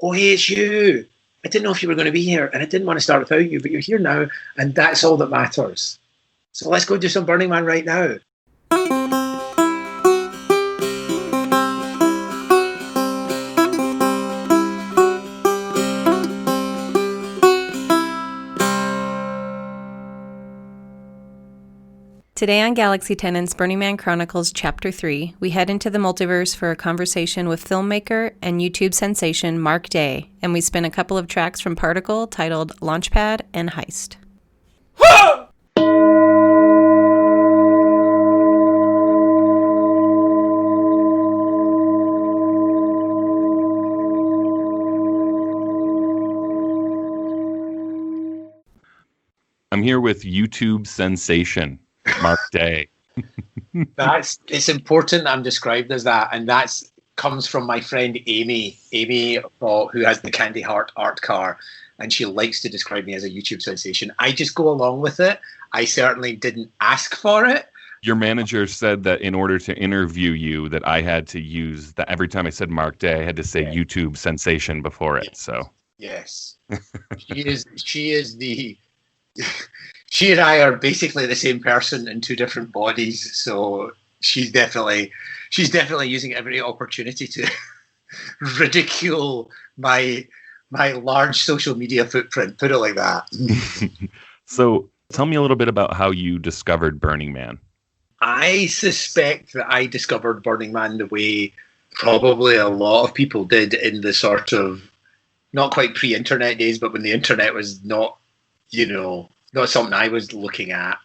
oh, hey, it's you. I didn't know if you were going to be here, and I didn't want to start without you, but you're here now, and that's all that matters. So let's go do some Burning Man right now. Today on Galaxy Tenants Burning Man Chronicles Chapter 3, we head into the multiverse for a conversation with filmmaker and YouTube sensation Mark Day, and we spin a couple of tracks from Particle titled Launchpad and Heist. I'm here with YouTube sensation Mark Day. It's important I'm described as that, and that's comes from my friend Amy, who has the Candy Heart art car, and she likes to describe me as a YouTube sensation. I just go along with it. I certainly didn't ask for it. Your manager said that in order to interview you, that I had to use that every time I said Mark Day, I had to say YouTube sensation before it. So yes, she is the. She and I are basically the same person in two different bodies, so she's definitely using every opportunity to ridicule my large social media footprint. Put it like that. So tell me a little bit about how you discovered Burning Man. I suspect that I discovered Burning Man the way probably a lot of people did in the sort of not quite pre-internet days, but when the internet was not something I was looking at.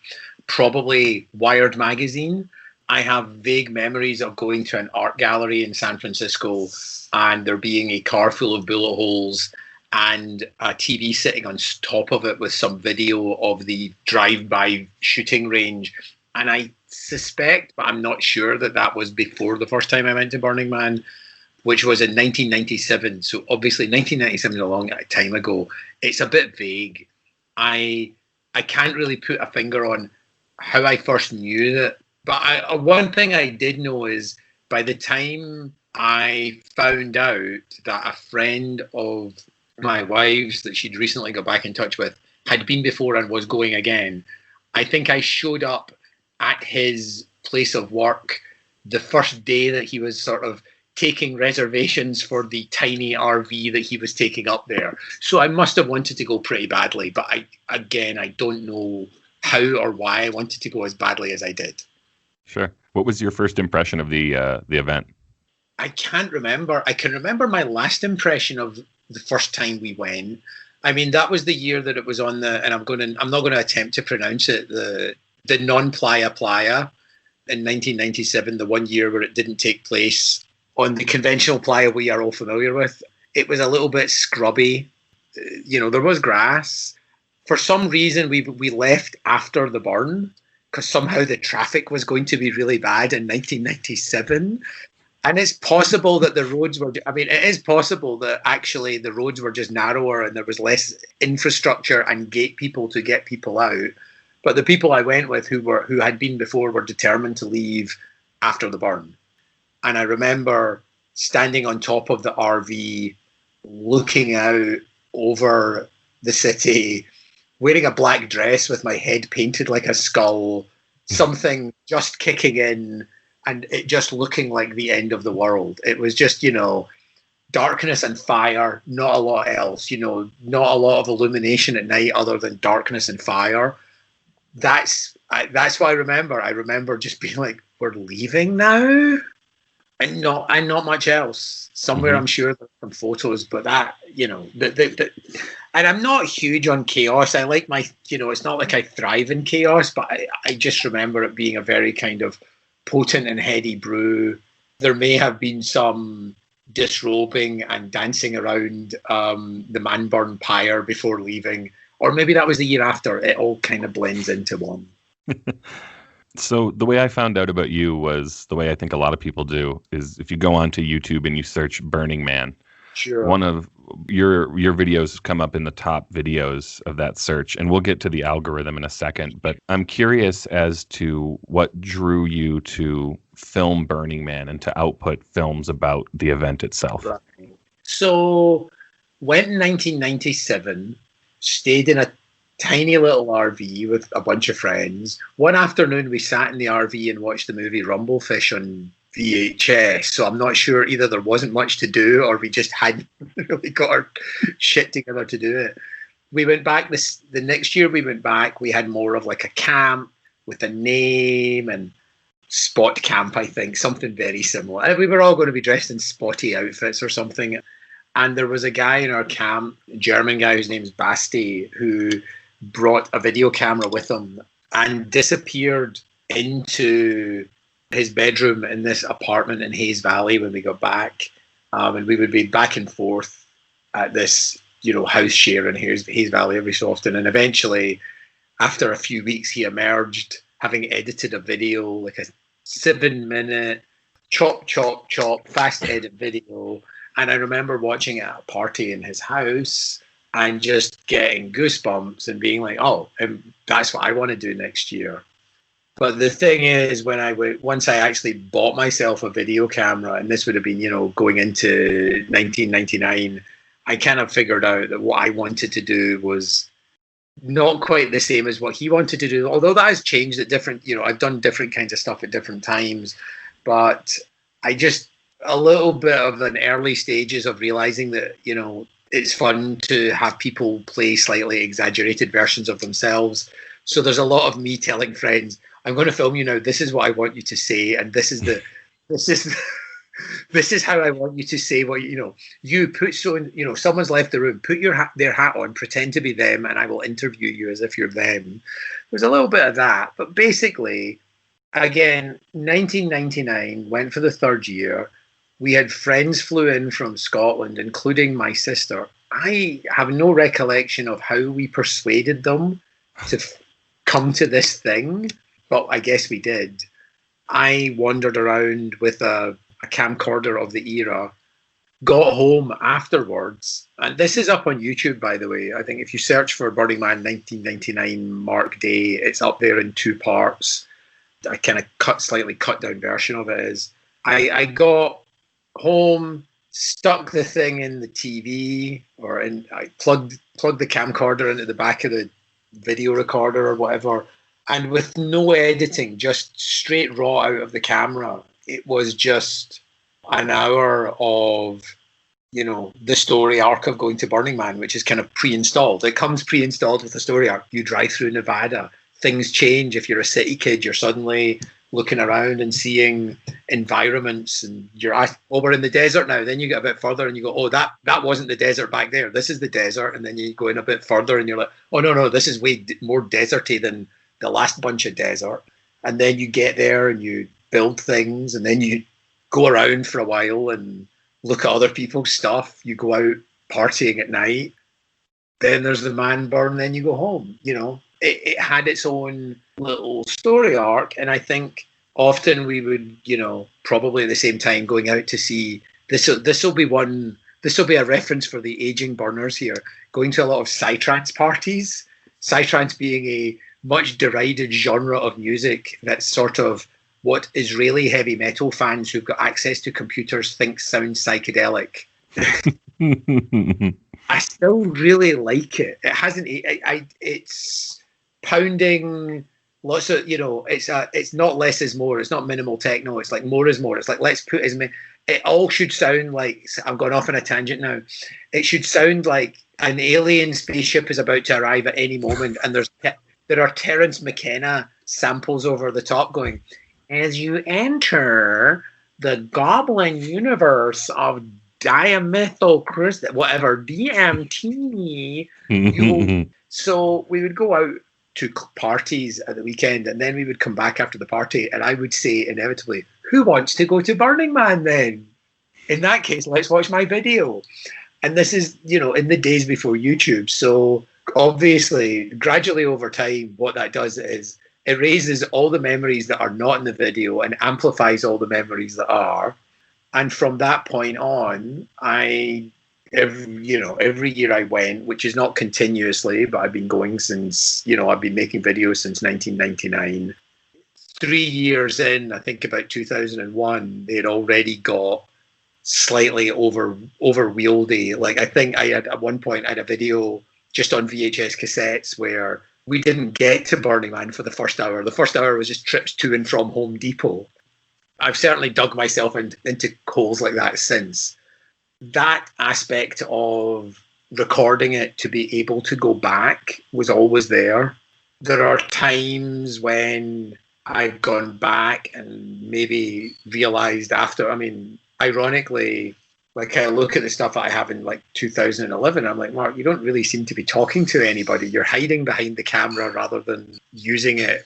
Probably Wired magazine. I have vague memories of going to an art gallery in San Francisco and there being a car full of bullet holes and a TV sitting on top of it with some video of the drive-by shooting range. And I suspect, but I'm not sure, that was before the first time I went to Burning Man, which was in 1997. So obviously 1997 is a long time ago. It's a bit vague. I can't really put a finger on how I first knew that. But one thing I did know is by the time I found out that a friend of my wife's that she'd recently got back in touch with had been before and was going again, I think I showed up at his place of work the first day that he was sort of taking reservations for the tiny RV that he was taking up there. So I must have wanted to go pretty badly, but I don't know how or why I wanted to go as badly as I did. Sure. What was your first impression of the event? I can't remember. I can remember my last impression of the first time we went. I mean, that was the year that it was on and I'm not going to attempt to pronounce it, the non-Playa Playa in 1997, the one year where it didn't take place on the conventional playa we are all familiar with. It was a little bit scrubby. There was grass. For some reason, we left after the burn because somehow the traffic was going to be really bad in 1997. And it's possible that it is possible that actually the roads were just narrower and there was less infrastructure and gate people to get people out. But the people I went with who had been before were determined to leave after the burn. And I remember standing on top of the RV, looking out over the city, wearing a black dress with my head painted like a skull, something just kicking in, and it just looking like the end of the world. It was just, darkness and fire, not a lot else, not a lot of illumination at night other than darkness and fire. That's what I remember. I remember just being like, we're leaving now? And not much else. Somewhere, I'm sure there's some photos, but that, and I'm not huge on chaos. I like it's not like I thrive in chaos, but I just remember it being a very kind of potent and heady brew. There may have been some disrobing and dancing around the Manburn pyre before leaving, or maybe that was the year after. It all kind of blends into one. So the way I found out about you was the way I think a lot of people do is if you go onto YouTube and you search Burning Man, sure, one of your videos come up in the top videos of that search, and we'll get to the algorithm in a second. But I'm curious as to what drew you to film Burning Man and to output films about the event itself. Right. So went in 1997, stayed in a tiny little RV with a bunch of friends. One afternoon, we sat in the RV and watched the movie Rumblefish on VHS. So I'm not sure either there wasn't much to do or we just hadn't really got our shit together to do it. We went back the next year. We went back. We had more of like a camp with a name and spot camp, I think, something very similar. And we were all going to be dressed in spotty outfits or something. And there was a guy in our camp, a German guy whose name's Basti, who brought a video camera with him and disappeared into his bedroom in this apartment in Hayes Valley when we got back. And we would be back and forth at this, house share in Hayes Valley every so often. And eventually, after a few weeks, he emerged having edited a video, like a 7-minute chop, fast edit video. And I remember watching it at a party in his house and just getting goosebumps and being like, oh, that's what I want to do next year. But the thing is, once I actually bought myself a video camera, and this would have been, going into 1999, I kind of figured out that what I wanted to do was not quite the same as what he wanted to do, although that has changed at different, I've done different kinds of stuff at different times, but I just, a little bit of an early stages of realizing that, it's fun to have people play slightly exaggerated versions of themselves. So there's a lot of me telling friends, I'm going to film you now. This is what I want you to say. And this is how I want you to say what, you put someone's left the room, put their hat on, pretend to be them, and I will interview you as if you're them. There's a little bit of that. But basically, again, 1999 went for the third year. We had friends flew in from Scotland, including my sister. I have no recollection of how we persuaded them to come to this thing, but I guess we did. I wandered around with a camcorder of the era, got home afterwards, and this is up on YouTube, by the way. I think if you search for Burning Man 1999 Mark Day, it's up there in 2 parts. A kind of slightly cut down version of it is. I got home, stuck the thing in the TV, I plugged the camcorder into the back of the video recorder or whatever, and with no editing, just straight raw out of the camera, it was just an hour of, the story arc of going to Burning Man, which is kind of pre-installed. It comes pre-installed with the story arc. You drive through Nevada, things change. If you're a city kid, you're suddenly looking around and seeing environments, and we're in the desert now. Then you get a bit further and you go, oh, that wasn't the desert back there. This is the desert. And then you go in a bit further and you're like, oh, no, this is way more deserty than the last bunch of desert. And then you get there and you build things, and then you go around for a while and look at other people's stuff. You go out partying at night. Then there's the man burn. Then you go home. It had its own little story arc, and I think often we would, probably at the same time going out to see this will be a reference for the aging burners here, going to a lot of psytrance parties. Psytrance being a much derided genre of music that's sort of what Israeli heavy metal fans who've got access to computers think sounds psychedelic. I still really like it. It hasn't. It's pounding lots of, it's not less is more. It's not minimal techno. It's like more is more. It's like, let's put as many. It all should sound like, I'm going off on a tangent now. It should sound like an alien spaceship is about to arrive at any moment, and there are Terence McKenna samples over the top going, as you enter the goblin universe of dimethyl crystal, whatever, DMT. So we would go out to parties at the weekend, and then we would come back after the party, and I would say inevitably, who wants to go to Burning Man then? In that case, let's watch my video. And this is, in the days before YouTube. So obviously, gradually over time, what that does is erases all the memories that are not in the video and amplifies all the memories that are. And from that point on, every year I went, which is not continuously, but I've been going since, I've been making videos since 1999. 3 years in, I think about 2001, they had already got slightly over wieldy. Like, I think I had at one point I had a video just on VHS cassettes where we didn't get to Burning Man for the first hour. The first hour was just trips to and from Home Depot. I've certainly dug myself into holes like that since. That aspect of recording it to be able to go back was always there. There are times when I've gone back and maybe realized after, I mean, ironically, like I look at the stuff that I have in like 2011, I'm like, Mark, you don't really seem to be talking to anybody. You're hiding behind the camera rather than using it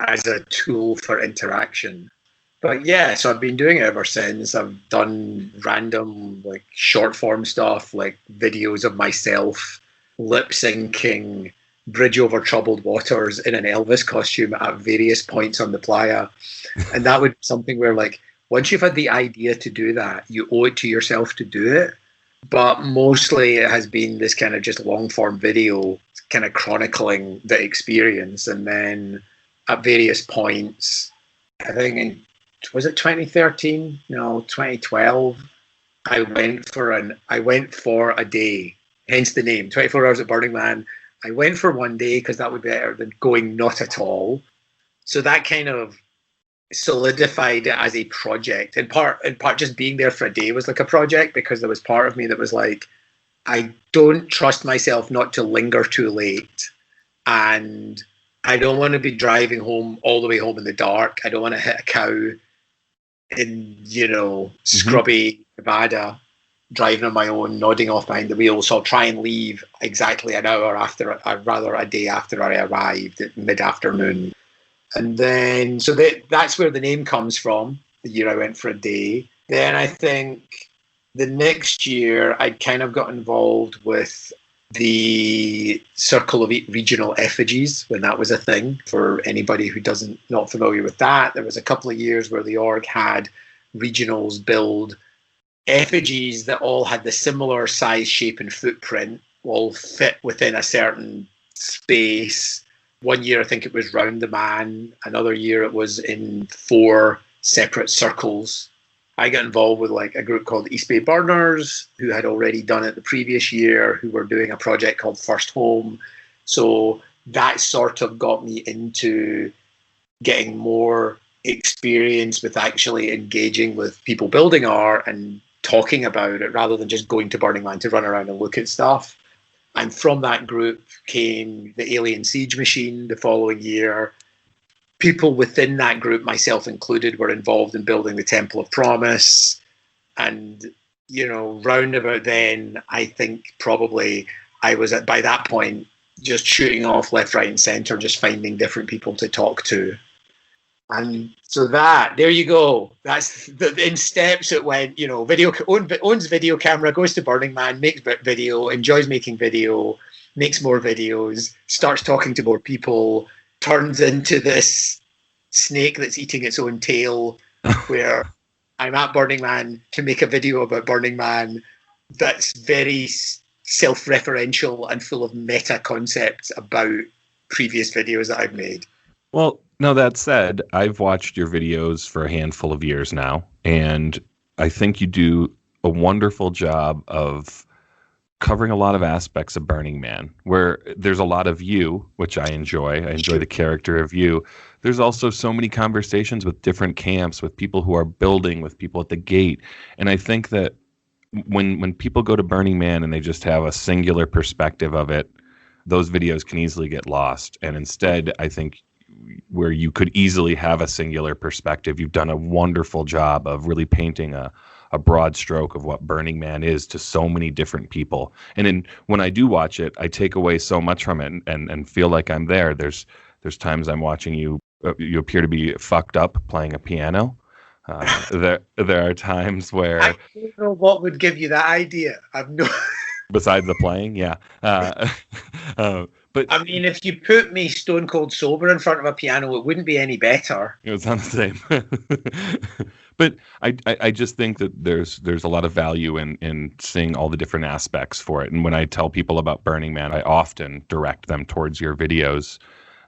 as a tool for interaction. But yeah, so I've been doing it ever since. I've done random like short form stuff, like videos of myself lip syncing Bridge Over Troubled Waters in an Elvis costume at various points on the playa. And that would be something where, like, once you've had the idea to do that, you owe it to yourself to do it. But mostly it has been this kind of just long form video, kind of chronicling the experience. And then at various points, I think was it 2013? No, 2012. I went for a day, hence the name, 24 Hours at Burning Man. I went for one day because that would be better than going not at all. So that kind of solidified it as a project. In part, just being there for a day was like a project, because there was part of me that was like, I don't trust myself not to linger too late, and I don't want to be driving home all the way home in the dark. I don't want to hit a cow in, scrubby Nevada, driving on my own, nodding off behind the wheel. So I'll try and leave exactly an hour after, rather a day after I arrived at mid-afternoon. And then, so that's where the name comes from, the year I went for a day. Then I think the next year I kind of got involved with the Circle of Regional Effigies when that was a thing. For anybody who not familiar with that, there was a couple of years where the org had regionals build effigies that all had the similar size, shape, and footprint, all fit within a certain space. One year, I think it was round the man. Another year, it was in 4 separate circles. I got involved with like a group called East Bay Burners, who had already done it the previous year, who were doing a project called First Home. So that sort of got me into getting more experience with actually engaging with people building art and talking about it, rather than just going to Burning Man to run around and look at stuff. And from that group came the Alien Siege Machine the following year. People within that group, myself included, were involved in building the Temple of Promise. And, round about then, I think probably I was by that point just shooting off left, right, and center, just finding different people to talk to. And so there you go. That's in steps. It went, owns video camera, goes to Burning Man, makes video, enjoys making video, makes more videos, starts talking to more people, turns into this snake that's eating its own tail, where I'm at Burning Man to make a video about Burning Man that's very self-referential and full of meta concepts about previous videos that I've made. Well, no, that said, I've watched your videos for a handful of years now, and I think you do a wonderful job of covering a lot of aspects of Burning Man, where there's a lot of you, which I enjoy. I enjoy the character of you. There's also so many conversations with different camps, with people who are building, with people at the gate. And I think that when people go to Burning Man and they just have a singular perspective of it, those videos can easily get lost. And instead, I think where you could easily have a singular perspective, you've done a wonderful job of really painting a broad stroke of what Burning Man is to so many different people. And when I do watch it, I take away so much from it and feel like I'm there. There's times I'm watching you appear to be fucked up playing a piano. There are times where I don't know what would give you that idea. I've no. Besides the playing, yeah. But I mean, if you put me stone cold sober in front of a piano, it wouldn't be any better. It was on the same. But I just think that there's a lot of value in seeing all the different aspects for it. And when I tell people about Burning Man, I often direct them towards your videos.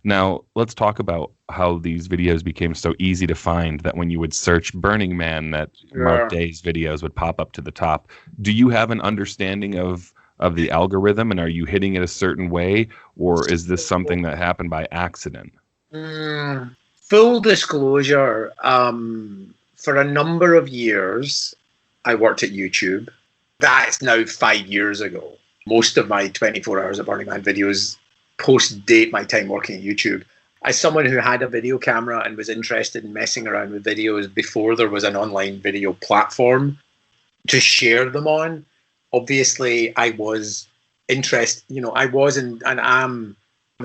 Now, let's talk about how these videos became so easy to find that when you would search Burning Man, that Mark Day's videos would pop up to the top. Do you have an understanding of the algorithm, and are you hitting it a certain way, or is this something that happened by accident? Full disclosure, for a number of years, I worked at YouTube. That's now 5 years ago. Most of my 24 hours of Burning Man videos post-date my time working at YouTube. As someone who had a video camera and was interested in messing around with videos before there was an online video platform to share them on, obviously I was interested, I was and am,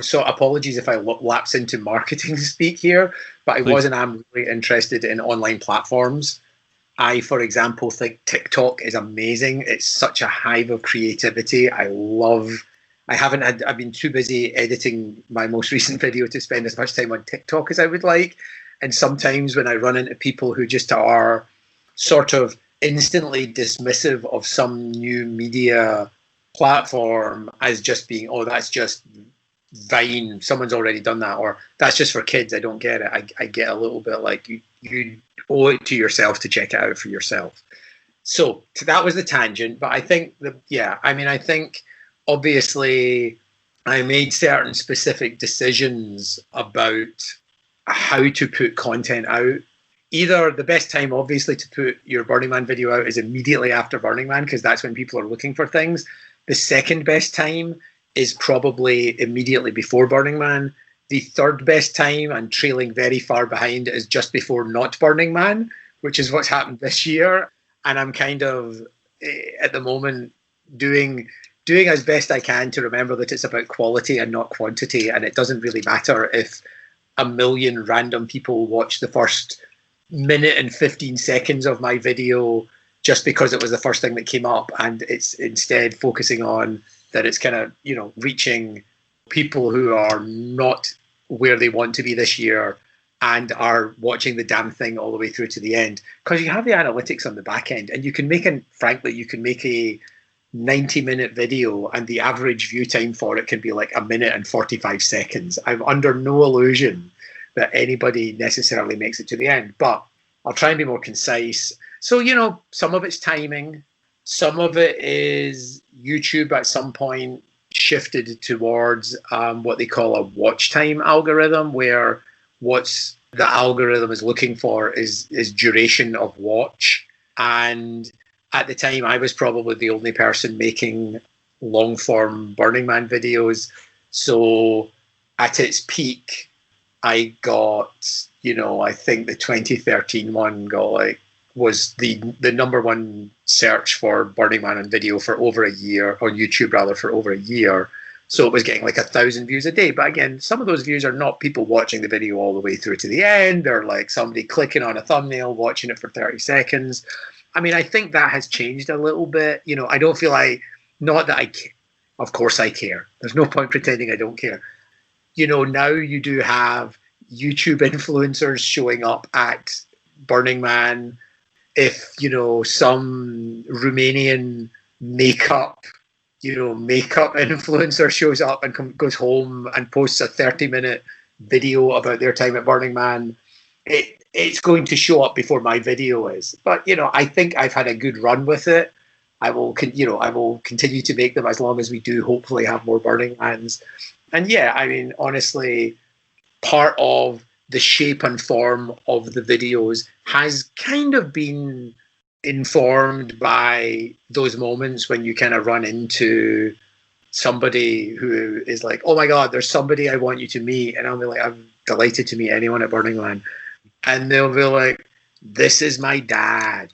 so apologies if I lapse into marketing speak here, but I was and am really interested in online platforms. I, for example, think TikTok is amazing. It's such a hive of creativity. I've been too busy editing my most recent video to spend as much time on TikTok as I would like. And sometimes when I run into people who just are sort of instantly dismissive of some new media platform as just being, oh, that's just Vine, someone's already done that, or that's just for kids, I don't get it. I get a little bit like you owe it to yourself to check it out for yourself. So that was the tangent, but I think I think obviously I made certain specific decisions about how to put content out. Either the best time obviously to put your Burning Man video out is immediately after Burning Man, because that's when people are looking for things. The second best time is probably immediately before Burning Man. The third best time, and trailing very far behind, is just before not Burning Man, which is what's happened this year. And I'm kind of, at the moment, doing as best I can to remember that it's about quality and not quantity. And it doesn't really matter if 1 million random people watch the first minute and 15 seconds of my video just because it was the first thing that came up, and it's instead focusing on that it's kind of, reaching people who are not where they want to be this year and are watching the damn thing all the way through to the end. Because you have the analytics on the back end, and you can make a 90-minute video and the average view time for it can be like 1 minute and 45 seconds. I'm under no illusion that anybody necessarily makes it to the end, but I'll try and be more concise. So, some of it's timing. Some of it is YouTube at some point shifted towards what they call a watch time algorithm, where what's the algorithm is looking for is duration of watch. And at the time, I was probably the only person making long-form Burning Man videos. So at its peak, I got, I think the 2013 one was the number one search for Burning Man on video for over a year, on YouTube rather, for over a year. So it was getting like 1,000 views a day. But again, some of those views are not people watching the video all the way through to the end. They're like somebody clicking on a thumbnail, watching it for 30 seconds. I mean, I think that has changed a little bit. I don't feel not that I care. Of course I care. There's no point pretending I don't care. Now you do have YouTube influencers showing up at Burning Man. If, some Romanian makeup influencer shows up and goes home and posts a 30-minute video about their time at Burning Man, it's going to show up before my video is. But, I think I've had a good run with it. I will continue to make them as long as we do hopefully have more Burning Mans. And yeah, I mean, honestly, part of the shape and form of the videos has kind of been informed by those moments when you kind of run into somebody who is like, oh my God, there's somebody I want you to meet. And I'll be like, I'm delighted to meet anyone at Burning Man. And they'll be like, this is my dad.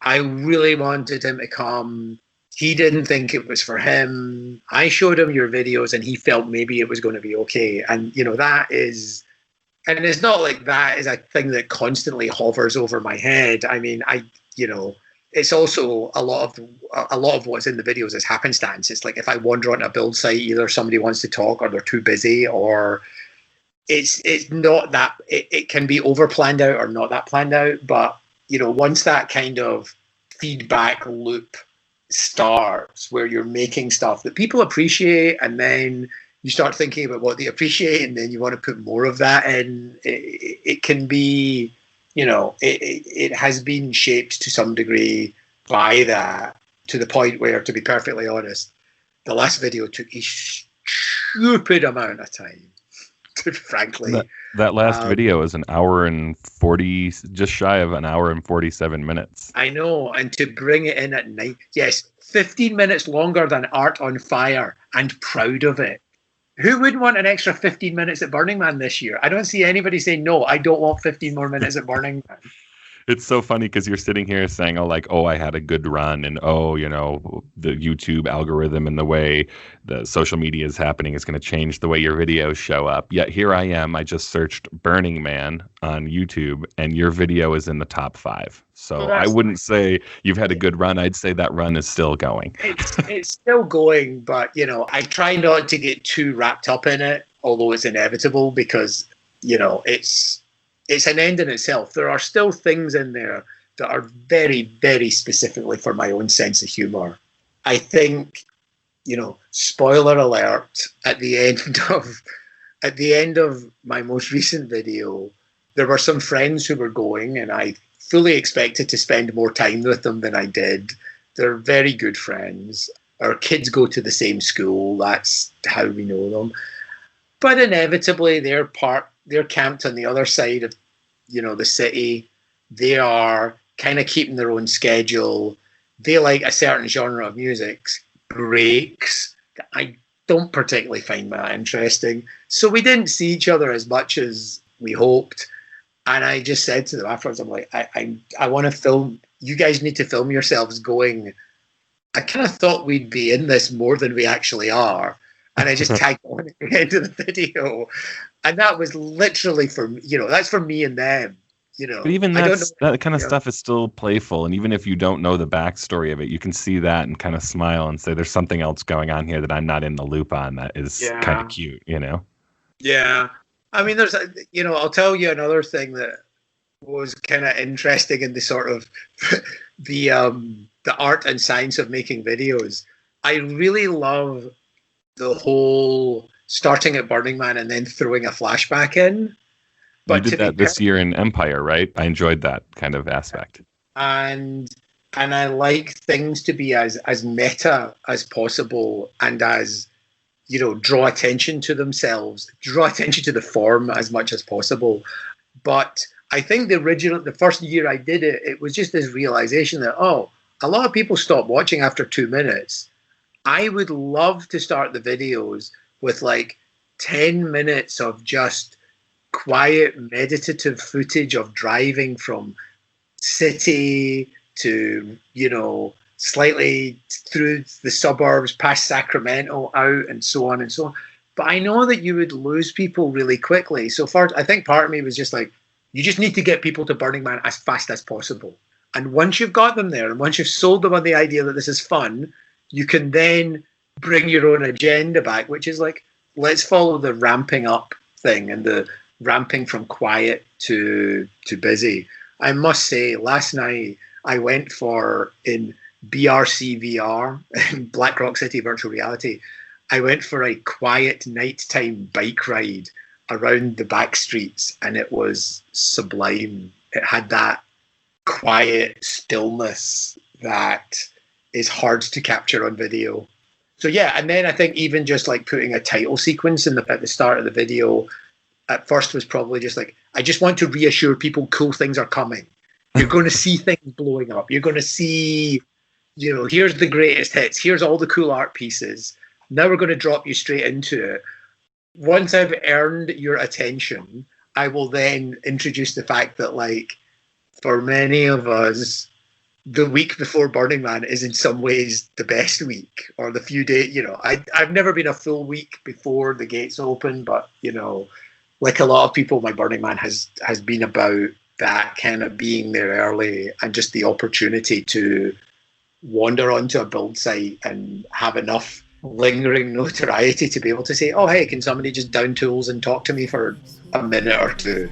I really wanted him to come. He didn't think it was for him. I showed him your videos and he felt maybe it was going to be okay. And, that is... And it's not like that is a thing that constantly hovers over my head. I mean, it's also a lot of what's in the videos is happenstance. It's like if I wander on a build site, either somebody wants to talk or they're too busy, or it's not that it can be over planned out or not that planned out. But once that kind of feedback loop starts, where you're making stuff that people appreciate, and then you start thinking about what they appreciate, and then you want to put more of that in. It can be, it has been shaped to some degree by that, to the point where, to be perfectly honest, the last video took a stupid amount of time, frankly. That last video is an hour and 40, just shy of an hour and 47 minutes. I know, and to bring it in at night, yes, 15 minutes longer than Art on Fire, and proud of it. Who wouldn't want an extra 15 minutes at Burning Man this year? I don't see anybody saying, no, I don't want 15 more minutes at Burning Man. It's so funny because you're sitting here saying, I had a good run, and the YouTube algorithm and the way the social media is happening is going to change the way your videos show up. Yet here I am. I just searched Burning Man on YouTube, and your video is in the top 5. So I wouldn't say you've had a good run. I'd say that run is still going. It's still going, but I try not to get too wrapped up in it, although it's inevitable, because it's an end in itself. There are still things in there that are very, very specifically for my own sense of humor. I think, spoiler alert, at the end of my most recent video, there were some friends who were going, and I fully expected to spend more time with them than I did. They're very good friends. Our kids go to the same school. That's how we know them. But inevitably, they're camped on the other side of, the city. They are kind of keeping their own schedule. They like a certain genre of music, breaks. I don't particularly find that interesting. So we didn't see each other as much as we hoped. And I just said to them afterwards, I'm like, I want to film. You guys need to film yourselves going. I kind of thought we'd be in this more than we actually are. And I just tagged on at the end of the video. And that was literally for me, that's for me and them, But even that kind of stuff is still playful. And even if you don't know the backstory of it, you can see that and kind of smile and say, there's something else going on here that I'm not in the loop on that is kind of cute, Yeah. I mean, there's, I'll tell you another thing that was kind of interesting in the sort of the art and science of making videos. I really love the whole starting at Burning Man and then throwing a flashback in. But you did that this year in Empire, right? I enjoyed that kind of aspect. And I like things to be as meta as possible, and as, draw attention to themselves, draw attention to the form as much as possible. But I think the first year I did it, it was just this realization that, a lot of people stop watching after 2 minutes. I would love to start the videos with 10 minutes of just quiet, meditative footage of driving from city to, slightly through the suburbs, past Sacramento, out, and so on and so on. But I know that you would lose people really quickly. So I think part of me was just you just need to get people to Burning Man as fast as possible. And once you've got them there, and once you've sold them on the idea that this is fun, you can then bring your own agenda back, which is let's follow the ramping up thing and the ramping from quiet to busy. I must say, last night I went in BRC VR, in Black Rock City Virtual Reality, I went for a quiet nighttime bike ride around the back streets, and it was sublime. It had that quiet stillness that is hard to capture on video. So yeah, and then I think even just putting a title sequence at the start of the video at first was probably just I just want to reassure people cool things are coming. You're going to see things blowing up. You're going to see, here's the greatest hits. Here's all the cool art pieces. Now we're going to drop you straight into it. Once I've earned your attention, I will then introduce the fact that for many of us, the week before Burning Man is in some ways the best week, or the few days, I've never been a full week before the gates open, but, like a lot of people, my Burning Man has been about that kind of being there early and just the opportunity to wander onto a build site and have enough lingering notoriety to be able to say, oh, hey, can somebody just down tools and talk to me for a minute or two?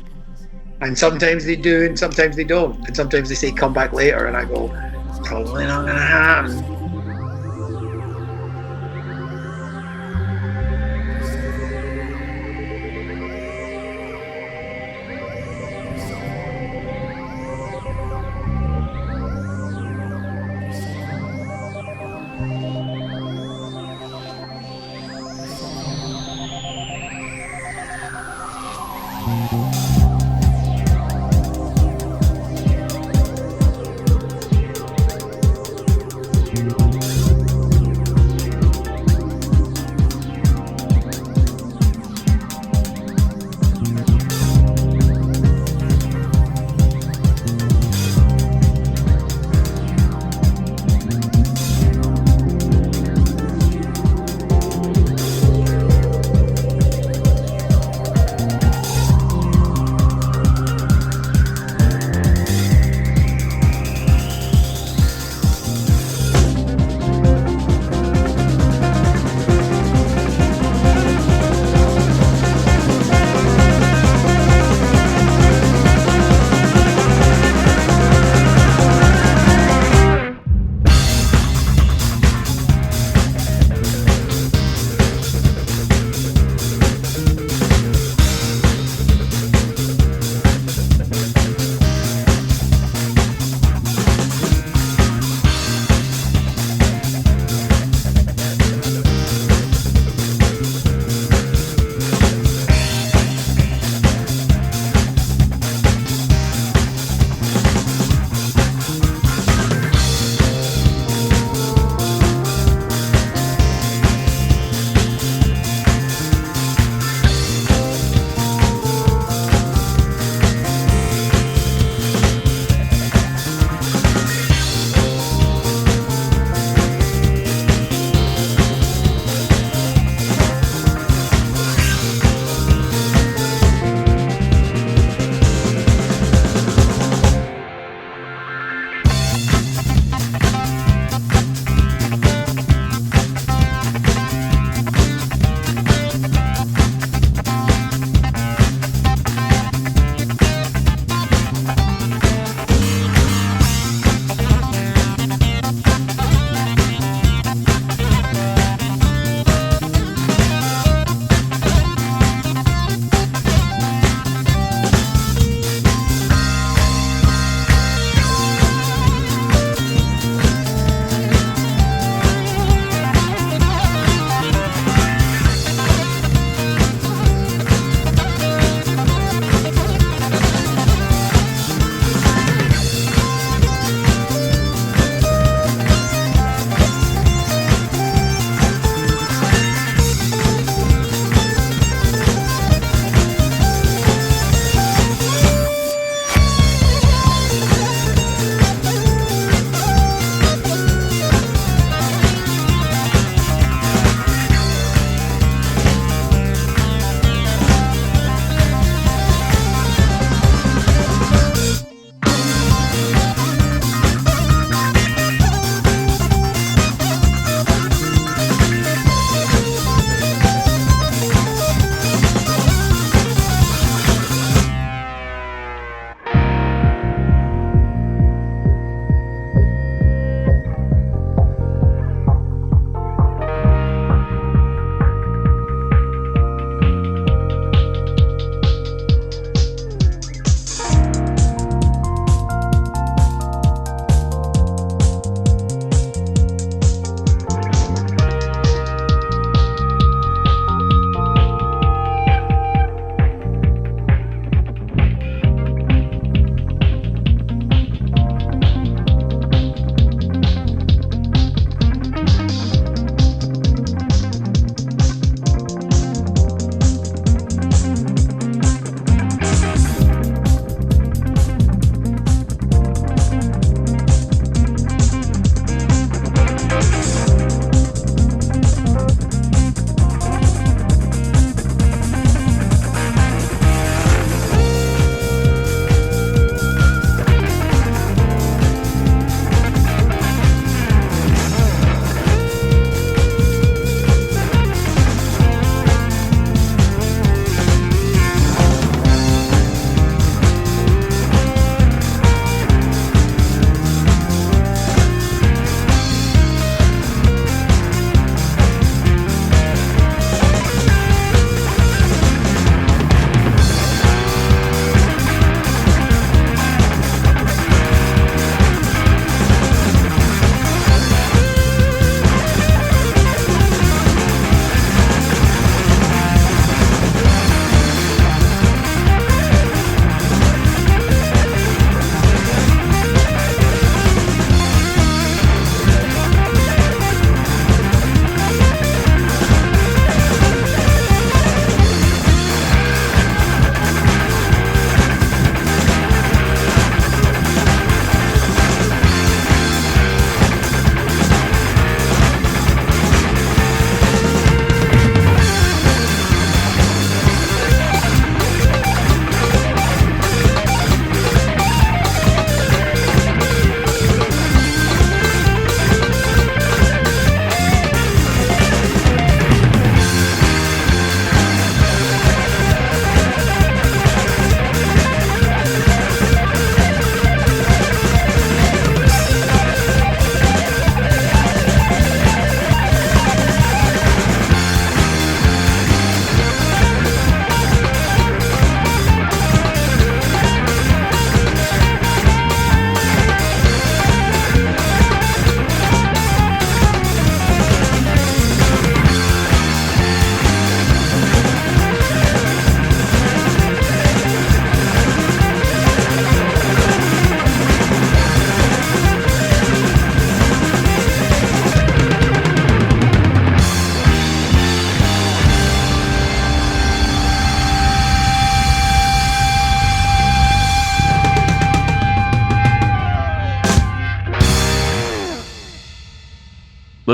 And sometimes they do, and sometimes they don't. And sometimes they say, come back later. And I go, probably not going to happen.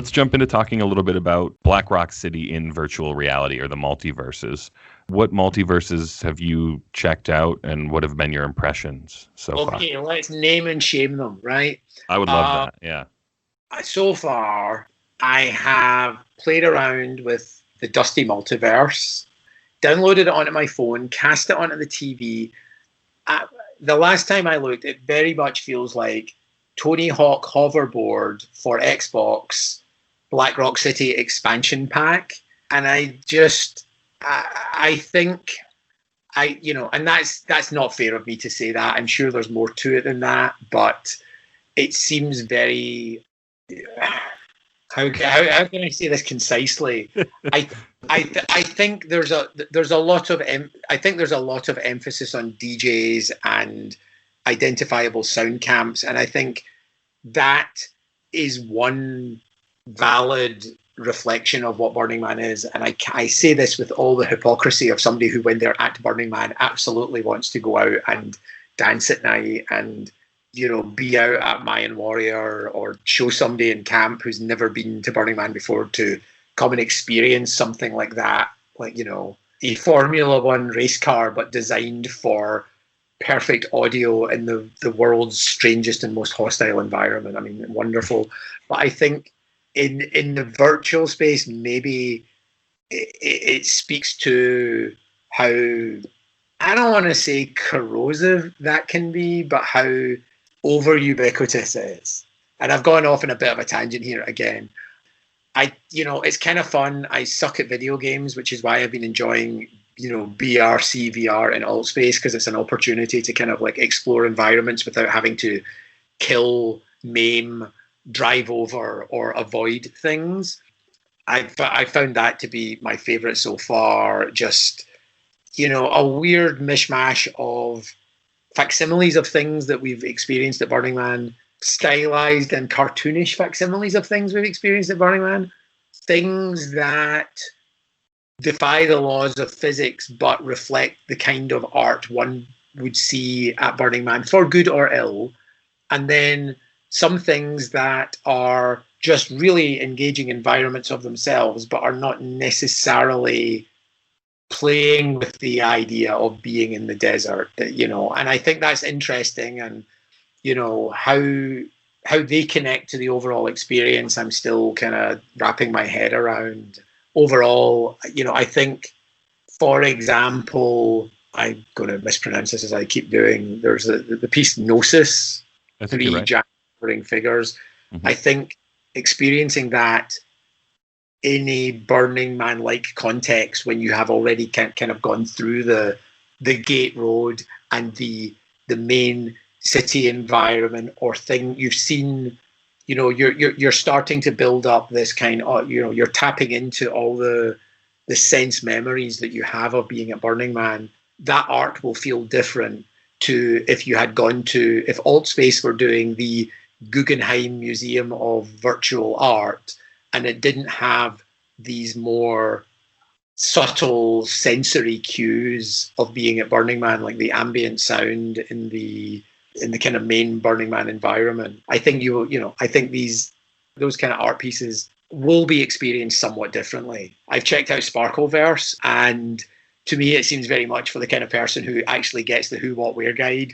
let's jump into talking a little bit about Black Rock City in virtual reality, or the multiverses. What multiverses have you checked out, and what have been your impressions so far? Okay, let's name and shame them, right? I would love that, yeah. So far, I have played around with the Dusty Multiverse, downloaded it onto my phone, cast it onto the TV. The last time I looked, it very much feels like Tony Hawk Hoverboard for Xbox Black Rock City expansion pack. And I think, and that's not fair of me to say that. I'm sure there's more to it than that, but it seems very, how can I say this concisely? I think there's a lot of emphasis on DJs and identifiable sound camps, and I think that is one valid reflection of what Burning Man is. And I say this with all the hypocrisy of somebody who, when they're at Burning Man, absolutely wants to go out and dance at night and be out at Mayan Warrior, or show somebody in camp who's never been to Burning Man before to come and experience something like that, like a Formula One race car but designed for perfect audio in the world's strangest and most hostile environment. I mean, wonderful. But I think in the virtual space, maybe it speaks to how, I don't want to say corrosive that can be, but how over ubiquitous it is. And I've gone off on a bit of a tangent here again. It's kind of fun. I suck at video games, which is why I've been enjoying BRC, VR in alt space, because it's an opportunity to kind of like explore environments without having to kill, maim, drive over, or avoid things. I found that to be my favorite so far. Just, a weird mishmash of facsimiles of things that we've experienced at Burning Man, stylized and cartoonish facsimiles of things we've experienced at Burning Man, things that defy the laws of physics but reflect the kind of art one would see at Burning Man, for good or ill, and then some things that are just really engaging environments of themselves but are not necessarily playing with the idea of being in the desert, and I think that's interesting. And how they connect to the overall experience, I'm still kind of wrapping my head around. Overall, I think, for example, I'm going to mispronounce this as I keep doing, there's the piece Gnosis, 3 giant figures. Mm-hmm. I think experiencing that in a Burning Man-like context, when you have already kind of gone through the gate road and the main city environment or thing, you've seen, you're starting to build up this kind of, you're tapping into all the sense memories that you have of being at Burning Man. That art will feel different to if you had gone to, if Altspace were doing the Guggenheim Museum of Virtual Art, and it didn't have these more subtle sensory cues of being at Burning Man, like the ambient sound in the kind of main Burning Man environment. I think I think those kind of art pieces will be experienced somewhat differently. I've checked out Sparkleverse, and to me it seems very much for the kind of person who actually gets the who, what, where guide,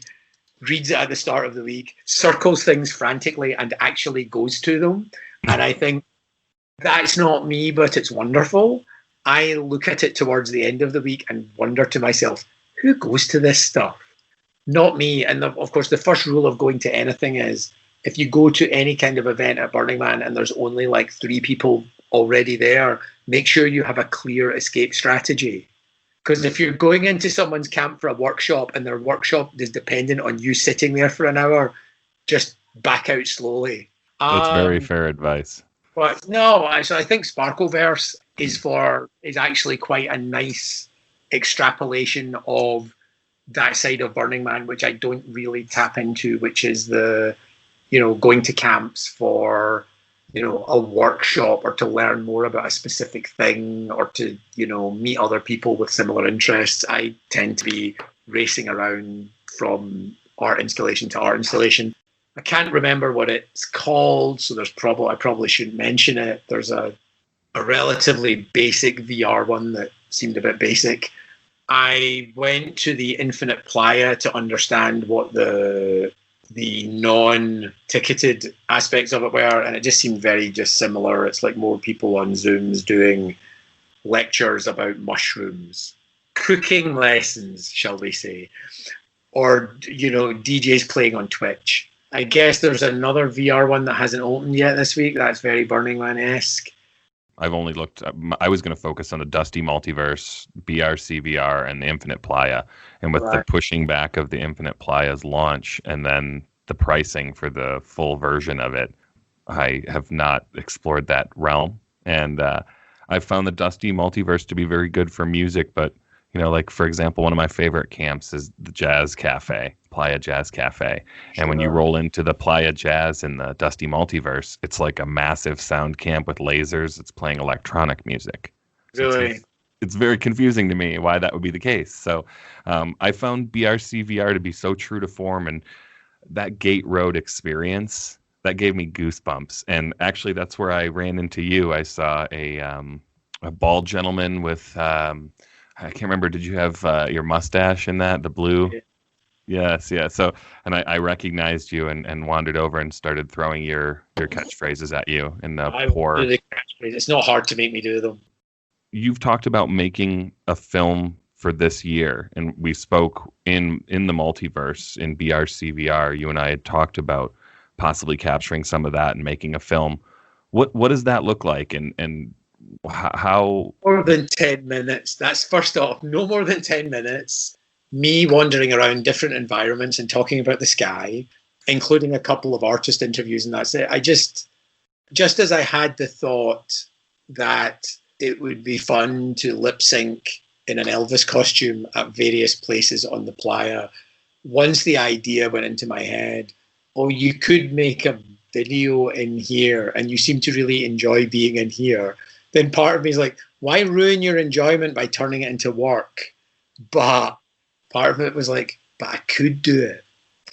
reads it at the start of the week, circles things frantically, and actually goes to them. And I think that's not me, but it's wonderful. I look at it towards the end of the week and wonder to myself, who goes to this stuff? Not me. And of course, the first rule of going to anything is, if you go to any kind of event at Burning Man and there's only like 3 people already there, make sure you have a clear escape strategy. Because if you're going into someone's camp for a workshop and their workshop is dependent on you sitting there for an hour, just back out slowly. That's very fair advice. But no, so I think Sparkleverse is actually quite a nice extrapolation of that side of Burning Man, which I don't really tap into, which is the, going to camps for, a workshop or to learn more about a specific thing or to, meet other people with similar interests. I tend to be racing around from art installation to art installation. I can't remember what it's called, so I probably shouldn't mention it. There's a relatively basic VR one that seemed a bit basic. I went to the Infinite Playa to understand what the non-ticketed aspects of it were, and it just seemed very just similar. It's like more people on Zooms doing lectures about mushrooms, cooking lessons, shall we say, or DJs playing on Twitch. I guess there's another VR one that hasn't opened yet this week. That's very Burning Man-esque. I've only looked. I was going to focus on the Dusty Multiverse, BRC VR, and the Infinite Playa. And with the pushing back of the Infinite Playa's launch and then the pricing for the full version of it, I have not explored that realm. And I've found the Dusty Multiverse to be very good for music. But, like, for example, one of my favorite camps is the Jazz Cafe, Playa Jazz Cafe. And when you roll into the Playa Jazz in the Dusty Multiverse, it's like a massive sound camp with lasers. It's playing electronic music. Really? So it's very confusing to me why that would be the case. So I found BRC VR to be so true to form, and that Gate Road experience, that gave me goosebumps. And actually, that's where I ran into you. I saw a bald gentleman with, I can't remember, did you have your mustache in that, the blue? Yeah. Yes, yeah. So, and I recognized you and wandered over and started throwing your catchphrases at you in the poor. It's not hard to make me do them. You've talked about making a film for this year, and we spoke in the Multiverse in BRC VR. You and I had talked about possibly capturing some of that and making a film. What does that look like, and how? More than 10 minutes. That's first off. No more than 10 minutes. Me wandering around different environments and talking about the sky, including a couple of artist interviews, and that's it. I just as I had the thought that it would be fun to lip sync in an Elvis costume at various places on the playa, once the idea went into my head, you could make a video in here and you seem to really enjoy being in here, then part of me is like, why ruin your enjoyment by turning it into work? But part of it was like, but I could do it.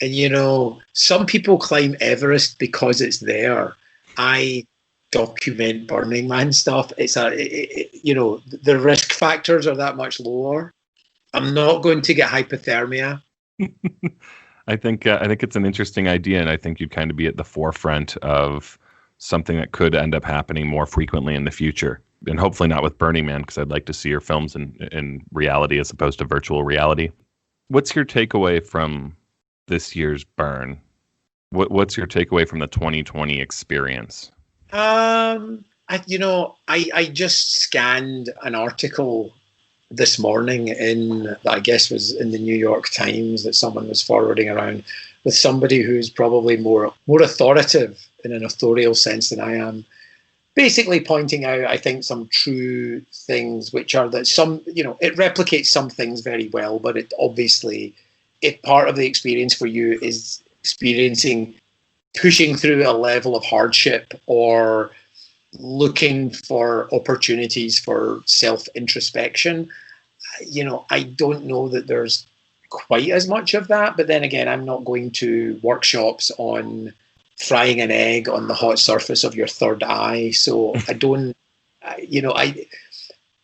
And, some people climb Everest because it's there. I document Burning Man stuff. It's the risk factors are that much lower. I'm not going to get hypothermia. I think it's an interesting idea, and I think you'd kind of be at the forefront of something that could end up happening more frequently in the future. And hopefully not with Burning Man, because I'd like to see your films in reality as opposed to virtual reality. What's your takeaway from this year's Burn? What's your takeaway from the 2020 experience? I just scanned an article this morning I guess was in the New York Times that someone was forwarding around with somebody who's probably more authoritative in an authorial sense than I am, basically pointing out, I think, some true things, which are that it replicates some things very well, but it obviously, if part of the experience for you is pushing through a level of hardship or looking for opportunities for self-introspection, I don't know that there's quite as much of that. But then again, I'm not going to workshops on frying an egg on the hot surface of your third eye. So I don't,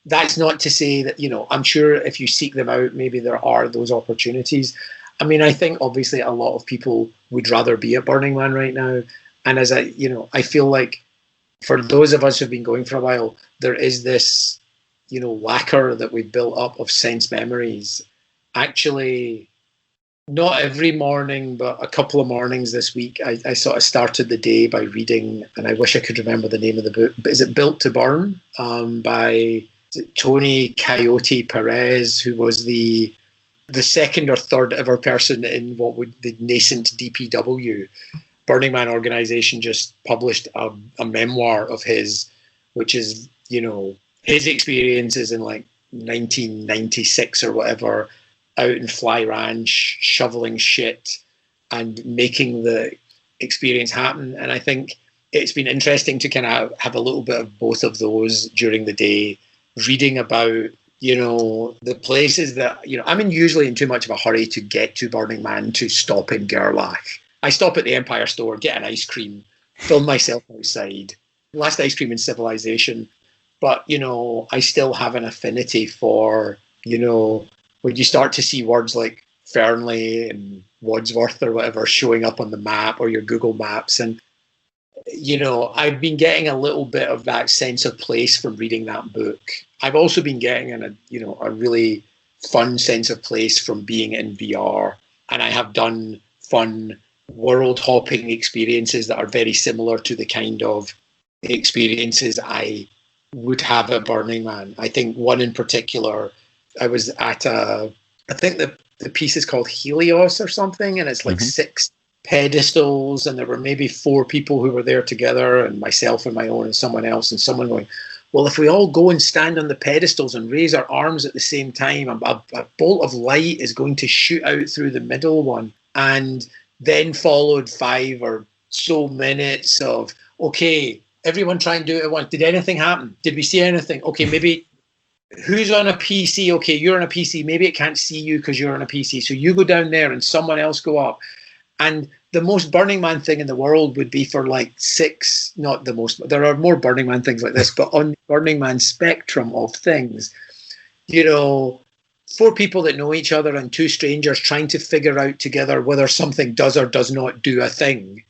that's not to say that, I'm sure if you seek them out, maybe there are those opportunities. I mean, I think obviously a lot of people would rather be at Burning Man right now. And as I feel like for those of us who've been going for a while, there is this, lacquer that we've built up of sense memories. Actually, not every morning, but a couple of mornings this week, I sort of started the day by reading, and I wish I could remember the name of the book, but is it Built to Burn? By Tony Coyote Perez, who was the second or third ever person in the nascent DPW. Burning Man organization just published a memoir of his, which is, his experiences in like 1996 or whatever, out in Fly Ranch, shoveling shit and making the experience happen. And I think it's been interesting to kind of have a little bit of both of those during the day, reading about, the places that, I'm usually in too much of a hurry to get to Burning Man to stop in Gerlach. I stop at the Empire Store, get an ice cream, film myself outside. Last ice cream in civilization. But, I still have an affinity for, when you start to see words like Fernley and Wadsworth or whatever showing up on the map or your Google Maps. And, I've been getting a little bit of that sense of place from reading that book. I've also been getting a really fun sense of place from being in VR. And I have done fun world hopping experiences that are very similar to the kind of experiences I would have at Burning Man. I think one in particular, I was at I think the piece is called Helios or something, and it's like 6 pedestals, and there were maybe 4 people who were there together, and myself and my own and someone else, and someone going, well, if we all go and stand on the pedestals and raise our arms at the same time, a bolt of light is going to shoot out through the middle one. And then followed 5 or so minutes of, okay, everyone try and do it at once. Did anything happen? Did we see anything? Okay, maybe who's on a PC? Okay, you're on a PC. Maybe it can't see you because you're on a PC. So you go down there and someone else go up. And the most Burning Man thing in the world would be for like 6, not the most, there are more Burning Man things like this, but on the Burning Man spectrum of things, 4 people that know each other and 2 strangers trying to figure out together whether something does or does not do a thing.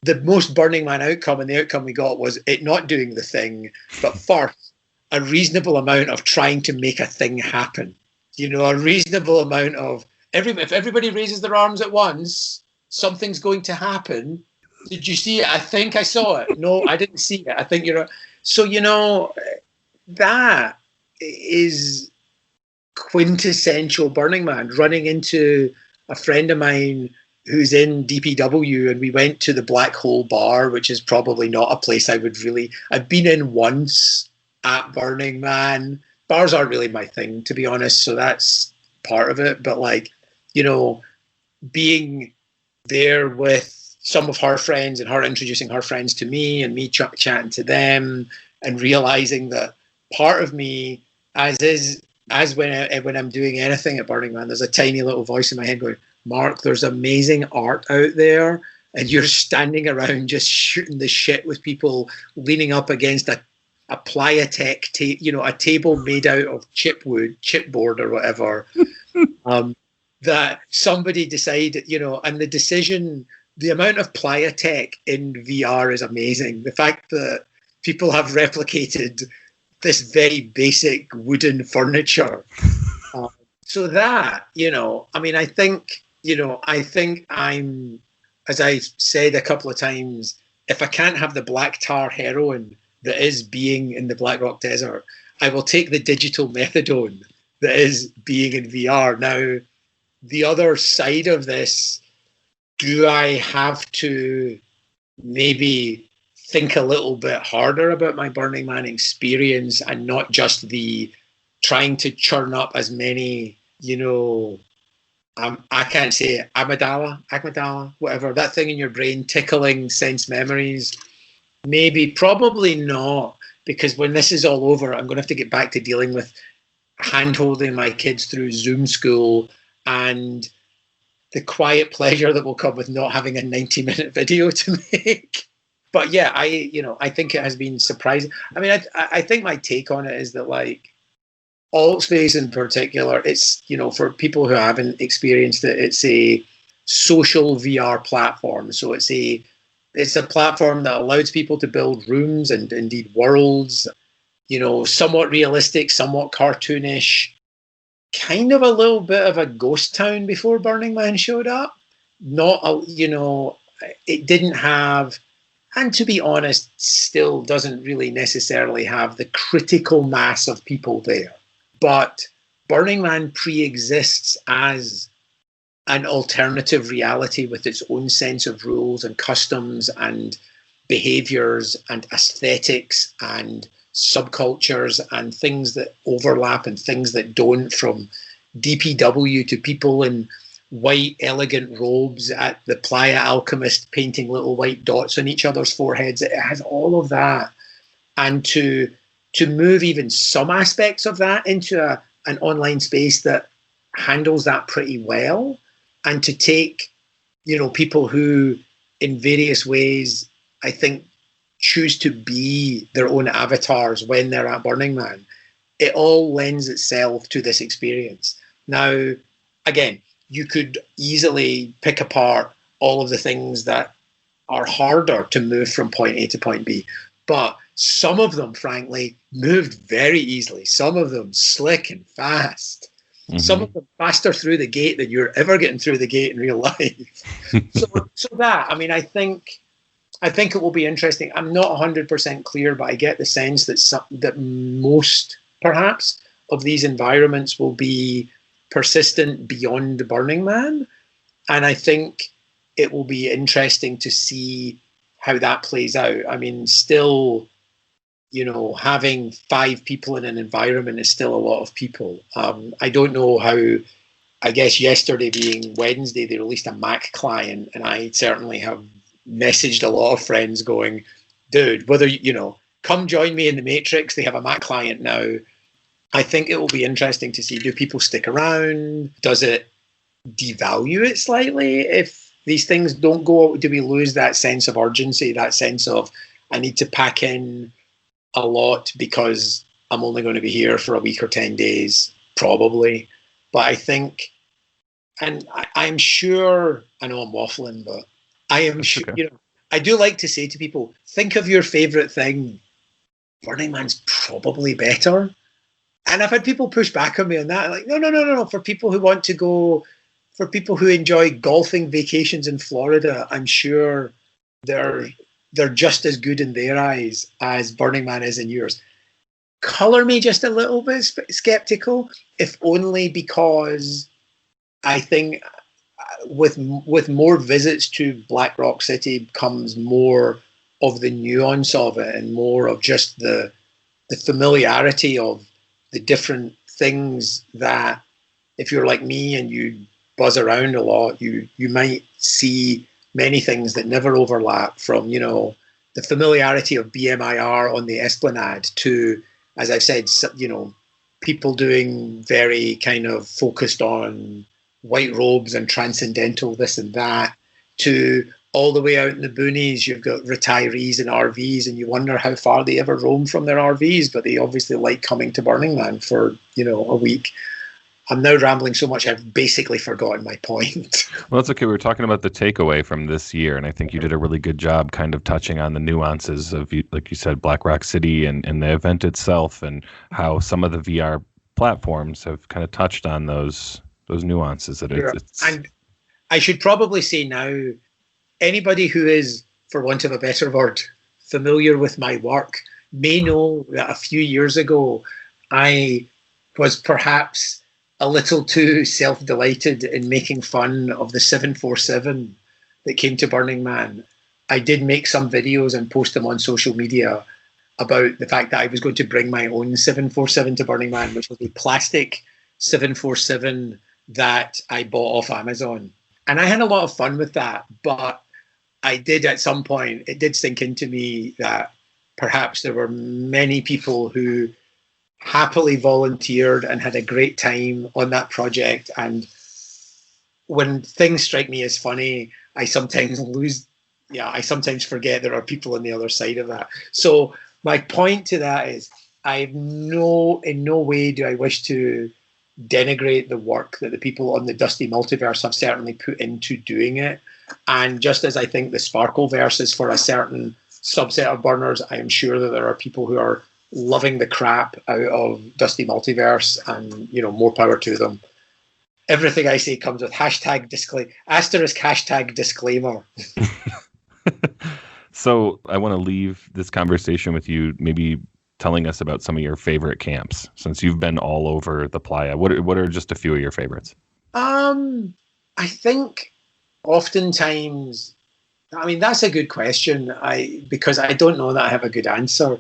The most Burning Man outcome, and the outcome we got was it not doing the thing, but first, a reasonable amount of trying to make a thing happen. A reasonable amount of, if everybody raises their arms at once, something's going to happen. Did you see it? I think I saw it. No, I didn't see it. I think So, that is quintessential Burning Man. Running into a friend of mine who's in DPW, and we went to the Black Hole Bar, which is probably not a place I've been in once at Burning Man. Bars aren't really my thing, to be honest, so that's part of it. But being there with some of her friends and her introducing her friends to me and me chatting to them and realizing that part of me, as when I'm doing anything at Burning Man, there's a tiny little voice in my head going, Mark, there's amazing art out there, and you're standing around just shooting the shit with people leaning up against a Plyatech, a table made out of chipboard or whatever, that somebody decided, and the amount of Plyatech in VR is amazing. The fact that people have replicated this very basic wooden furniture. So that, I think I'm, as I said a couple of times, if I can't have the black tar heroin that is being in the Black Rock Desert, I will take the digital methadone that is being in VR. Now, the other side of this, do I have to maybe think a little bit harder about my Burning Man experience and not just the trying to churn up as many, I can't say it, amygdala, whatever, that thing in your brain, tickling sense memories? Maybe, probably not, because when this is all over, I'm going to have to get back to dealing with hand-holding my kids through Zoom school and the quiet pleasure that will come with not having a 90-minute video to make. But yeah, I think it has been surprising. I mean, I think my take on it is that, like, Altspace in particular, it's, for people who haven't experienced it, it's a social VR platform. So it's a platform that allows people to build rooms and indeed worlds, somewhat realistic, somewhat cartoonish, kind of a little bit of a ghost town before Burning Man showed up. It didn't have, and to be honest, still doesn't really necessarily have the critical mass of people there. But Burning Man pre-exists as an alternative reality with its own sense of rules and customs and behaviors and aesthetics and subcultures and things that overlap and things that don't, from DPW to people in white elegant robes at the Playa Alchemist painting little white dots on each other's foreheads. It has all of that. And to move even some aspects of that into an online space that handles that pretty well, and to take people who in various ways, I think, choose to be their own avatars when they're at Burning Man. It all lends itself to this experience. Now, again, you could easily pick apart all of the things that are harder to move from point A to point B. But some of them, frankly, moved very easily. Some of them slick and fast. Mm-hmm. Some of them faster through the gate than you're ever getting through the gate in real life. so that, I mean, I think it will be interesting. I'm not 100% clear, but I get the sense that most, perhaps, of these environments will be persistent beyond Burning Man. And I think it will be interesting to see how that plays out. I mean, still, having 5 people in an environment is still a lot of people. I don't know how, I guess yesterday being Wednesday, they released a Mac client, and I certainly have messaged a lot of friends going, dude, whether, come join me in the Matrix. They have a Mac client now. I think it will be interesting to see, do people stick around? Does it devalue it slightly if these things don't go out? Do we lose that sense of urgency, that sense of I need to pack in a lot because I'm only going to be here for a week or 10 days? Probably. But I think, and I'm sure, I know I'm waffling, but I am sure, okay. I do like to say to people, think of your favorite thing. Burning Man's probably better. And I've had people push back on me on that. Like, no. For people who want to go, for people who enjoy golfing vacations in Florida, I'm sure they're just as good in their eyes as Burning Man is in yours. Color me just a little bit skeptical, if only because I think with more visits to Black Rock City comes more of the nuance of it and more of just the familiarity of the different things that, if you're like me and you buzz around a lot, you might see many things that never overlap, from, the familiarity of BMIR on the Esplanade to, as I've said, people doing very kind of focused on white robes and transcendental this and that, to all the way out in the boonies, you've got retirees in RVs, and you wonder how far they ever roam from their RVs, but they obviously like coming to Burning Man for, a week. I'm now rambling so much I've basically forgotten my point. Well, that's okay. We were talking about the takeaway from this year, and I think you did a really good job kind of touching on the nuances of, like you said, Black Rock City and the event itself, and how some of the VR platforms have kind of touched on those nuances. And I should probably say now, anybody who is, for want of a better word, familiar with my work may know that a few years ago I was perhaps a little too self-delighted in making fun of the 747 that came to Burning Man. I did make some videos and post them on social media about the fact that I was going to bring my own 747 to Burning Man, which was a plastic 747 that I bought off Amazon. And I had a lot of fun with that, but I did at some point, it did sink into me that perhaps there were many people who happily volunteered and had a great time on that project. And when things strike me as funny, I sometimes forget there are people on the other side of that. So my point to that is, in no way do I wish to denigrate the work that the people on the Dusty Multiverse have certainly put into doing it. And just as I think the Sparkleverse is for a certain subset of burners, I am sure that there are people who are loving the crap out of Dusty Multiverse, and more power to them. Everything I say comes with hashtag disclaimer. So I want to leave this conversation with you maybe telling us about some of your favorite camps, since you've been all over the playa. What are just a few of your favorites? I think oftentimes, I mean, that's a good question. Because I don't know that I have a good answer.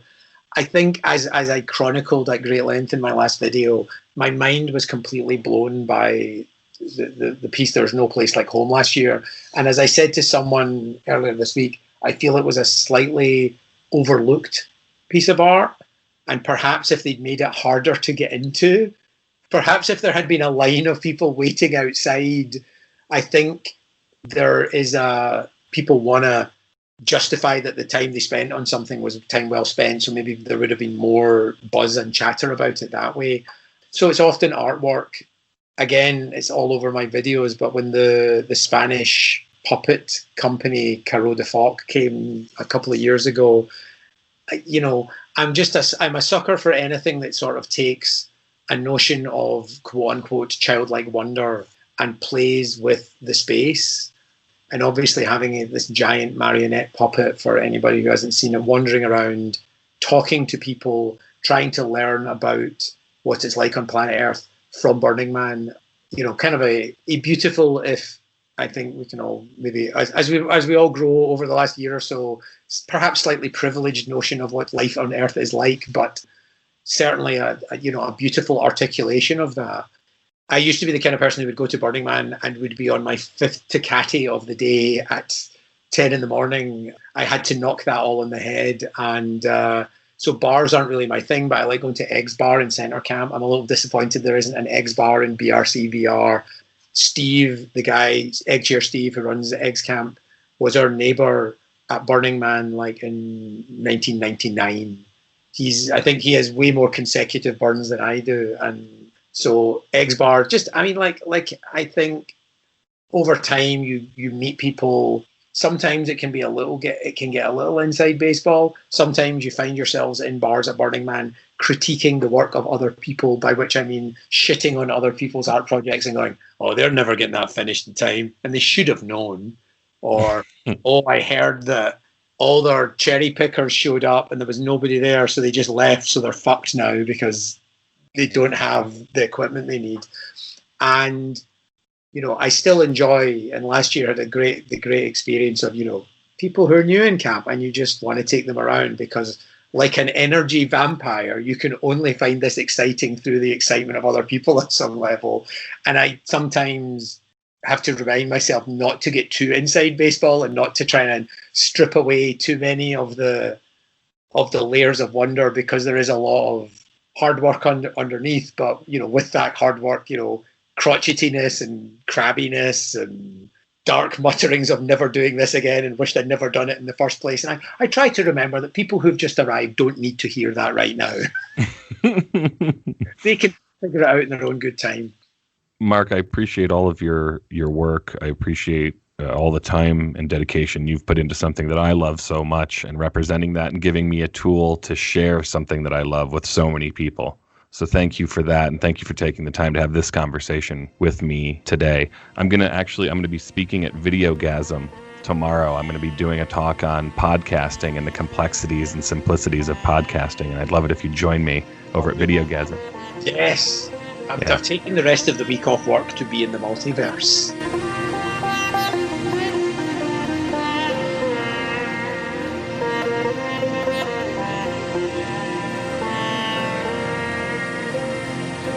I think as I chronicled at great length in my last video, my mind was completely blown by the piece There's No Place Like Home last year. And as I said to someone earlier this week, I feel it was a slightly overlooked piece of art. And perhaps if they'd made it harder to get into, perhaps if there had been a line of people waiting outside, I think there is people want to justify that the time they spent on something was time well spent, so maybe there would have been more buzz and chatter about it that way. So it's often artwork. Again, it's all over my videos, but when the Spanish puppet company Caro de Foc came a couple of years ago, I'm a sucker for anything that sort of takes a notion of quote unquote childlike wonder and plays with the space. And obviously having this giant marionette puppet, for anybody who hasn't seen it, wandering around, talking to people, trying to learn about what it's like on planet Earth from Burning Man, kind of a beautiful, if I think we can all maybe, as we all grow over the last year or so, perhaps slightly privileged notion of what life on Earth is like, but certainly a beautiful articulation of that. I used to be the kind of person who would go to Burning Man and would be on my 5th Tecate of the day at 10 in the morning. I had to knock that all on the head. And so bars aren't really my thing, but I like going to Eggs Bar in Centre Camp. I'm a little disappointed there isn't an Eggs Bar in BRC VR. Steve, the guy, Egg Chair Steve, who runs the Eggs Camp, was our neighbour at Burning Man like in 1999. I think he has way more consecutive burns than I do. And so Eggs Bar, I think over time you meet people. Sometimes it can get a little inside baseball. Sometimes you find yourselves in bars at Burning Man critiquing the work of other people, by which I mean shitting on other people's art projects and going, oh, they're never getting that finished in time, and they should have known. Or, oh, I heard that all their cherry pickers showed up and there was nobody there, so they just left, so they're fucked now because they don't have the equipment they need. And I still enjoy, and last year had the great experience of people who are new in camp, and you just want to take them around because, like an energy vampire, you can only find this exciting through the excitement of other people at some level. And I sometimes have to remind myself not to get too inside baseball and not to try and strip away too many of the layers of wonder, because there is a lot of hard work underneath. But with that hard work, crotchetiness and crabbiness and dark mutterings of never doing this again and wished I'd never done it in the first place. And I try to remember that people who've just arrived don't need to hear that right now. They can figure it out in their own good time. Mark, I appreciate all of your work. I appreciate all the time and dedication you've put into something that I love so much, and representing that and giving me a tool to share something that I love with so many people. So thank you for that, and thank you for taking the time to have this conversation with me today. I'm going to be speaking at Videogasm tomorrow. I'm going to be doing a talk on podcasting and the complexities and simplicities of podcasting, and I'd love it if you join me over at Videogasm. Yes. I've taken the rest of the week off work to be in the multiverse.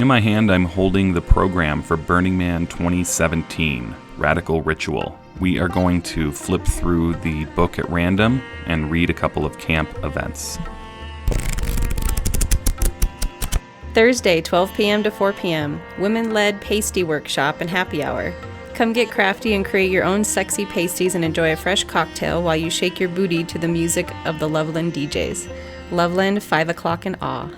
In my hand, I'm holding the program for Burning Man 2017, Radical Ritual. We are going to flip through the book at random and read a couple of camp events. Thursday, 12 p.m. to 4 p.m., women-led pasty workshop and happy hour. Come get crafty and create your own sexy pasties and enjoy a fresh cocktail while you shake your booty to the music of the Loveland DJs. Loveland, 5 o'clock in awe.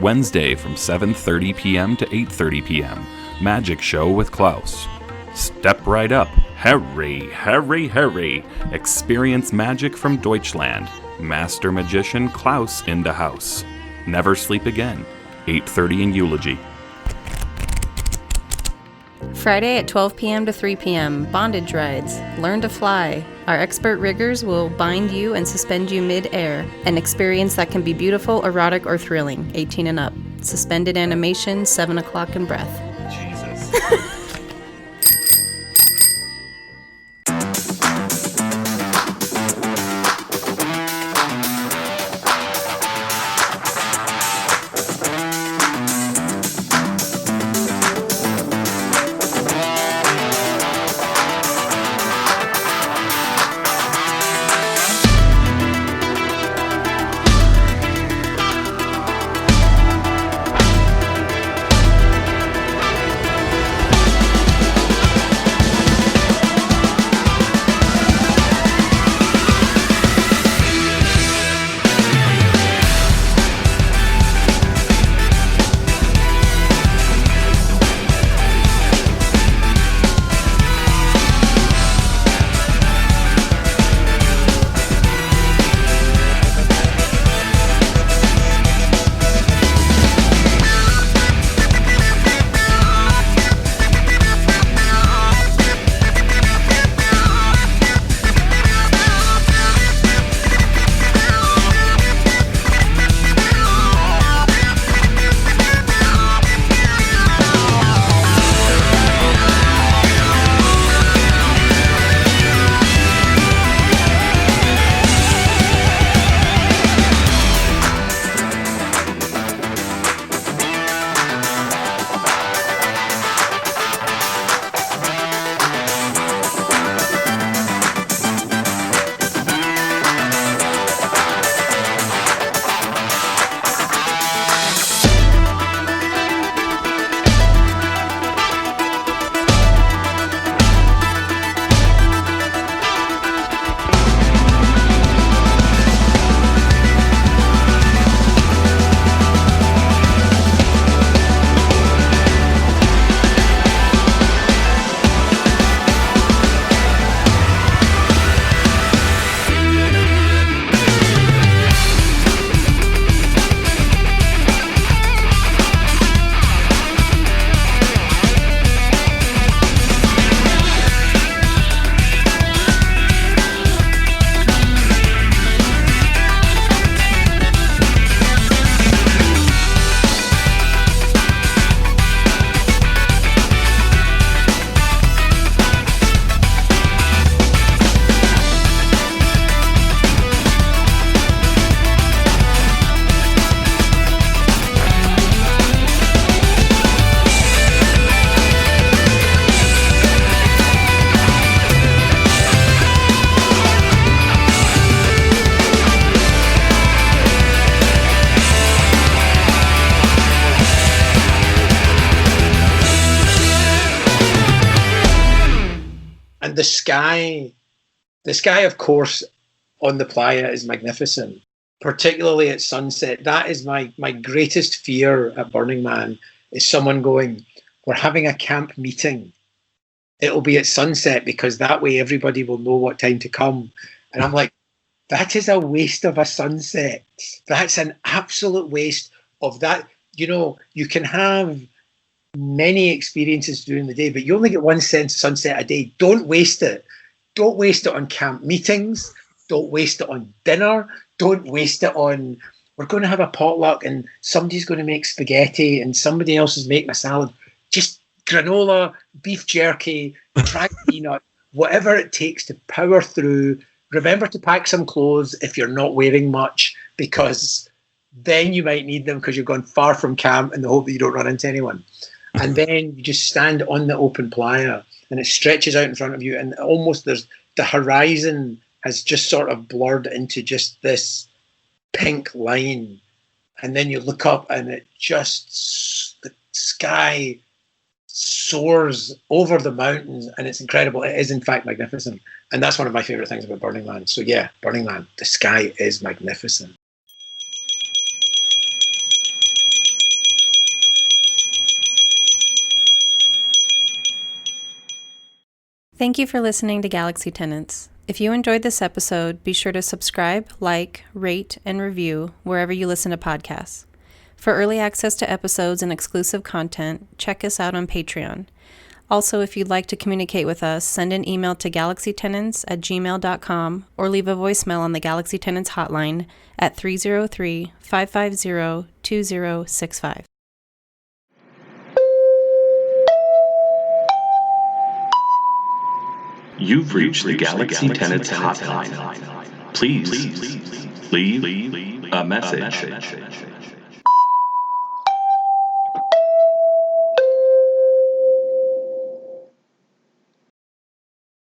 Wednesday from 7:30 p.m. to 8:30 p.m., Magic Show with Klaus. Step right up. Hurry, hurry, hurry. Experience magic from Deutschland. Master Magician Klaus in the house. Never sleep again. 8:30 in Eulogy. Friday at 12 p.m. to 3 p.m., bondage rides. Learn to fly. Our expert riggers will bind you and suspend you mid-air. An experience that can be beautiful, erotic, or thrilling. 18 and up. Suspended animation, 7 o'clock in breath. Jesus. And the sky, of course, on the playa is magnificent, particularly at sunset. That is my greatest fear at Burning Man, is someone going, we're having a camp meeting. It'll be at sunset because that way everybody will know what time to come. And I'm like, that is a waste of a sunset. That's an absolute waste of that. You know, you can have many experiences during the day, but you only get one sunset a day. Don't waste it. Don't waste it on camp meetings. Don't waste it on dinner. Don't waste it on, we're going to have a potluck and somebody's going to make spaghetti and somebody else is making a salad. Just granola, beef jerky, dried peanut, whatever it takes to power through. Remember to pack some clothes if you're not wearing much, because then you might need them because you've gone far from camp in the hope that you don't run into anyone. And then you just stand on the open playa and it stretches out in front of you, and almost the horizon has just sort of blurred into just this pink line. And then you look up and it just, the sky soars over the mountains and it's incredible. It is in fact magnificent. And that's one of my favorite things about Burning Man. So yeah, Burning Man, the sky is magnificent. Thank you for listening to Galaxy Tenants. If you enjoyed this episode, be sure to subscribe, like, rate, and review wherever you listen to podcasts. For early access to episodes and exclusive content, check us out on Patreon. Also, if you'd like to communicate with us, send an email to galaxytenants@gmail.com or leave a voicemail on the Galaxy Tenants hotline at 303-550-2065. You've reached the Galaxy Tenants hotline. Please leave a message.